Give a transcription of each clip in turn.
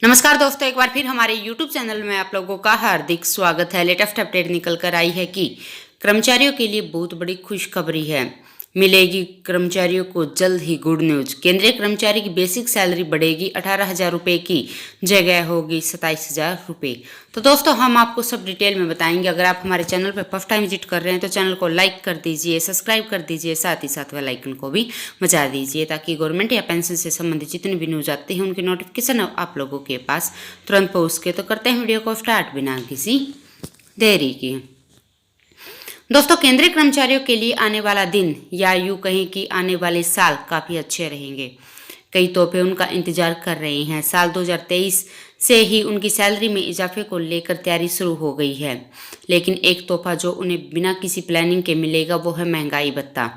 नमस्कार दोस्तों, एक बार फिर हमारे YouTube चैनल में आप लोगों का हार्दिक स्वागत है। लेटेस्ट अपडेट निकल कर आई है कि कर्मचारियों के लिए बहुत बड़ी खुशखबरी है। मिलेगी कर्मचारियों को जल्द ही गुड न्यूज। केंद्रीय कर्मचारी की बेसिक सैलरी बढ़ेगी, 18,000 रुपये की जगह होगी 27,000 रुपये। तो दोस्तों हम आपको सब डिटेल में बताएंगे। अगर आप हमारे चैनल पर फर्स्ट टाइम विजिट कर रहे हैं तो चैनल को लाइक कर दीजिए, सब्सक्राइब कर दीजिए, साथ ही साथ बेल आइकन को भी बजा दीजिए ताकि गवर्नमेंट या पेंशन से संबंधित जितनी भी न्यूज आती है उनकी नोटिफिकेशन आप लोगों के पास तुरंत पहुँच सके। तो करते हैं वीडियो को स्टार्ट बिना किसी देरी के। दोस्तों, केंद्रीय कर्मचारियों के लिए आने वाला दिन या यूँ कहें कि आने वाले साल काफ़ी अच्छे रहेंगे। कई तोहफे उनका इंतजार कर रहे हैं। साल 2023 से ही उनकी सैलरी में इजाफे को लेकर तैयारी शुरू हो गई है, लेकिन एक तोहफा जो उन्हें बिना किसी प्लानिंग के मिलेगा वो है महंगाई भत्ता।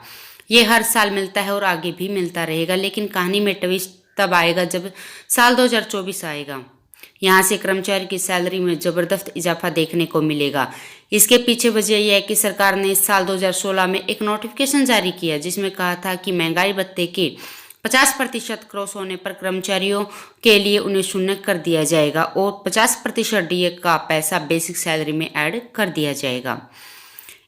ये हर साल मिलता है और आगे भी मिलता रहेगा, लेकिन कहानी में ट्विस्ट तब आएगा जब साल 2024 आएगा। यहाँ से कर्मचारी की सैलरी में ज़बरदस्त इजाफा देखने को मिलेगा। इसके पीछे वजह यह है कि सरकार ने इस साल 2016 में एक नोटिफिकेशन जारी किया जिसमें कहा था कि महंगाई भत्ते के 50% क्रॉस होने पर कर्मचारियों के लिए उन्हें शून्य कर दिया जाएगा और 50% डीए का पैसा बेसिक सैलरी में ऐड कर दिया जाएगा।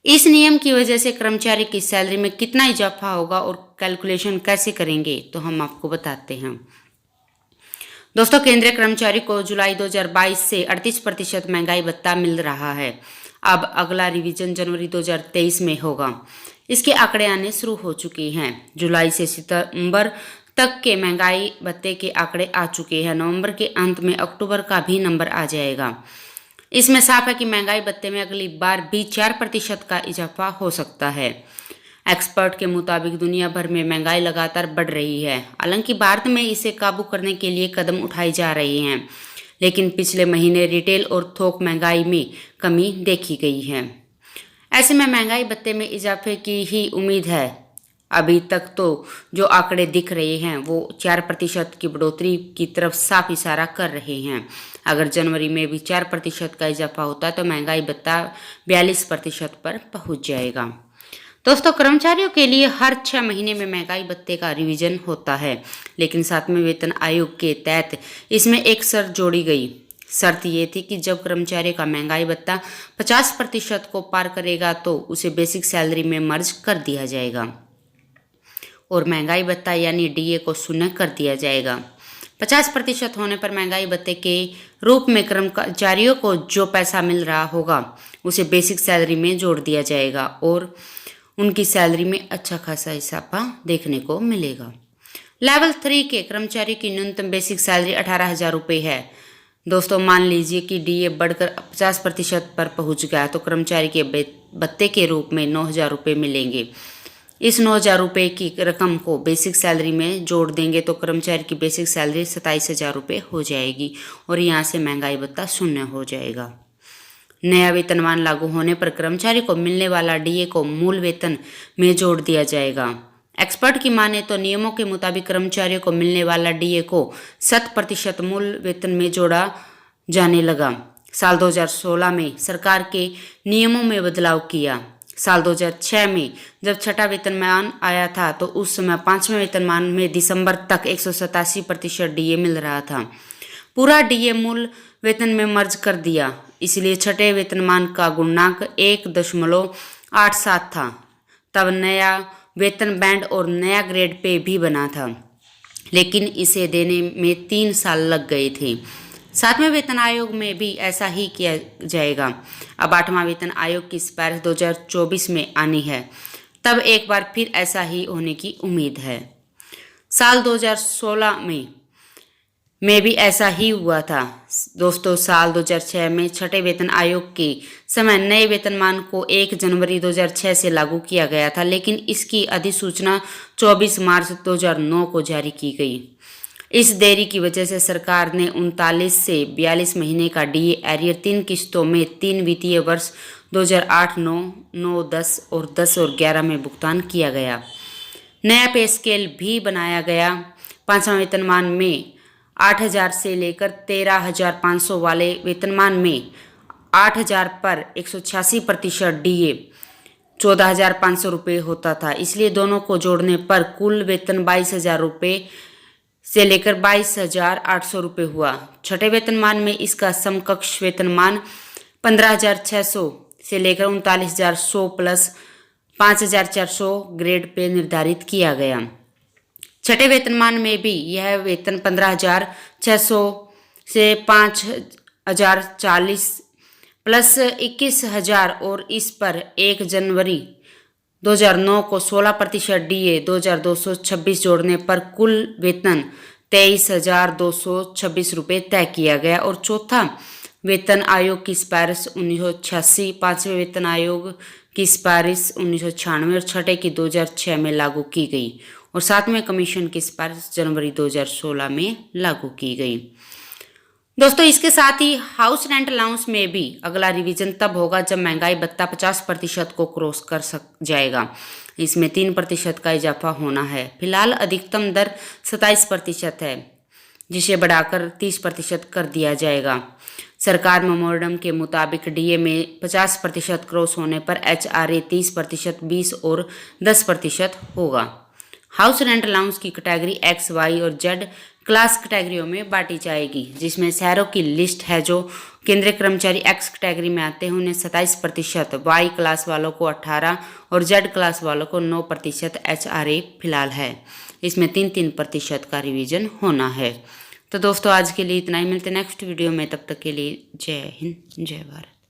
इस नियम की वजह से कर्मचारी की सैलरी में कितना इजाफा होगा और कैलकुलेशन कैसे करेंगे तो हम आपको बताते हैं। दोस्तों, केंद्रीय कर्मचारी को जुलाई 2022 से 38% महंगाई भत्ता मिल रहा है। अब अगला रिवीजन जनवरी 2023 में होगा। इसके आंकड़े आने शुरू हो चुके हैं। जुलाई से सितंबर तक के महंगाई भत्ते के आंकड़े आ चुके हैं। नवंबर के अंत में अक्टूबर का भी नंबर आ जाएगा। इसमें साफ है कि महंगाई भत्ते में अगली बार भी 4% का इजाफा हो सकता है। एक्सपर्ट के मुताबिक दुनिया भर में महंगाई लगातार बढ़ रही है। हालांकि भारत में इसे काबू करने के लिए कदम उठाए जा रहे हैं, लेकिन पिछले महीने रिटेल और थोक महंगाई में कमी देखी गई है। ऐसे में महंगाई भत्ते में इजाफे की ही उम्मीद है। अभी तक तो जो आंकड़े दिख रहे हैं वो 4% की बढ़ोतरी की तरफ साफ इशारा कर रहे हैं। अगर जनवरी में भी 4% का इजाफा होता है तो महंगाई भत्ता 42% पर पहुंच जाएगा। दोस्तों, कर्मचारियों के लिए हर 6 महीने में महंगाई भत्ते का रिवीजन होता है, लेकिन 7वें वेतन आयोग के तहत इसमें एक शर्त जोड़ी गई। शर्त ये थी कि जब कर्मचारी का महंगाई भत्ता 50% को पार करेगा तो उसे बेसिक सैलरी में मर्ज कर दिया जाएगा और महंगाई भत्ता यानी डीए को शून्य कर दिया जाएगा। 50% होने पर महंगाई भत्ते के रूप में कर्मचारियों को जो पैसा मिल रहा होगा उसे बेसिक सैलरी में जोड़ दिया जाएगा और उनकी सैलरी में अच्छा खासा इजाफा देखने को मिलेगा। लेवल 3 के कर्मचारी की न्यूनतम बेसिक सैलरी 18,000 रुपये है। दोस्तों, मान लीजिए कि डीए बढ़कर 50% पर पहुंच गया तो कर्मचारी के भत्ते के रूप में 9,000 रुपये मिलेंगे। इस 9,000 रुपये की रकम को बेसिक सैलरी में जोड़ देंगे तो कर्मचारी की बेसिक सैलरी 27,000 रुपये हो जाएगी और यहाँ से महंगाई भत्ता शून्य हो जाएगा। नया वेतनमान लागू होने पर कर्मचारी को मिलने वाला डीए को मूल वेतन में जोड़ दिया जाएगा। एक्सपर्ट की माने तो नियमों के मुताबिक कर्मचारियों को मिलने वाला डीए को 100% मूल वेतन में जोड़ा जाने लगा। साल 2016 में सरकार के नियमों में बदलाव किया। साल 2006 में जब छठा वेतनमान आया था तो उस समय 5वें वेतनमान में दिसंबर तक 187% डीए मिल रहा था। पूरा डीए मूल वेतन में मर्ज कर दिया, इसलिए छठे वेतनमान का गुणांक 1.87 था। तब नया वेतन बैंड और नया ग्रेड पे भी बना था, लेकिन इसे देने में 3 साल लग गए थे। 7वें वेतन आयोग में भी ऐसा ही किया जाएगा। अब 8वां वेतन आयोग की सिफारिश 2024 में आनी है, तब एक बार फिर ऐसा ही होने की उम्मीद है। साल 2016 में भी ऐसा ही हुआ था। दोस्तों, साल 2006 में छठे वेतन आयोग के समय नए वेतनमान को 1 जनवरी 2006 से लागू किया गया था, लेकिन इसकी अधिसूचना 24 मार्च 2009 को जारी की गई। इस देरी की वजह से सरकार ने 39 से 42 महीने का डीए एरियर 3 किस्तों में 3 वित्तीय वर्ष 2008, 9, 10 और 10 और 11 में भुगतान किया गया। नया पे स्केल भी बनाया गया। 5वां वेतनमान में 8,000 से लेकर 13,500 वाले वेतनमान में 8,000 पर 186% डीए 14,500 रुपये होता था। इसलिए दोनों को जोड़ने पर कुल वेतन 22,000 रुपये से लेकर 22,800 रुपये हुआ। छठे वेतनमान में इसका समकक्ष वेतनमान 15,600 से लेकर 39,100 प्लस 5,400 ग्रेड पे निर्धारित किया गया। छठे वेतनमान में भी यह वेतन 15,600 से 5,040 प्लस 21,000 और इस पर 1 जनवरी 2009 को 16% DA 2,226 जोड़ने पर कुल वेतन 23,226 रुपये तय किया गया। और चौथा वेतन आयोग की सिफारिश 1986, पांचवें वेतन आयोग की सिफारिश 1996 और छठे की 2006 में लागू की गई और सातवें कमीशन की सिफारिश जनवरी 2016 में लागू की गई। दोस्तों, इसके साथ ही हाउस रेंट अलाउंस में भी अगला रिवीजन तब होगा जब महंगाई भत्ता 50% को क्रॉस कर जाएगा। इसमें 3% का इजाफा होना है। फिलहाल अधिकतम दर 27% है, जिसे बढ़ाकर 30% कर दिया जाएगा। सरकार मेमोरेंडम के मुताबिक DA में 50% क्रॉस होने पर HRA 30%, 20 और 10% होगा। हाउस रेंट अलाउंस की कैटेगरी X, Y और Z क्लास कैटेगरियों में बांटी जाएगी, जिसमें शहरों की लिस्ट है। जो केंद्रीय कर्मचारी X कैटेगरी में आते हैं उन्हें 27%, Y क्लास वालों को 18% और Z क्लास वालों को 9% HRA फिलहाल है। इसमें 3% का रिवीजन होना है। तो दोस्तों, आज के लिए इतना ही। मिलते हैं नेक्स्ट वीडियो में, तब तक के लिए जय हिंद, जय भारत।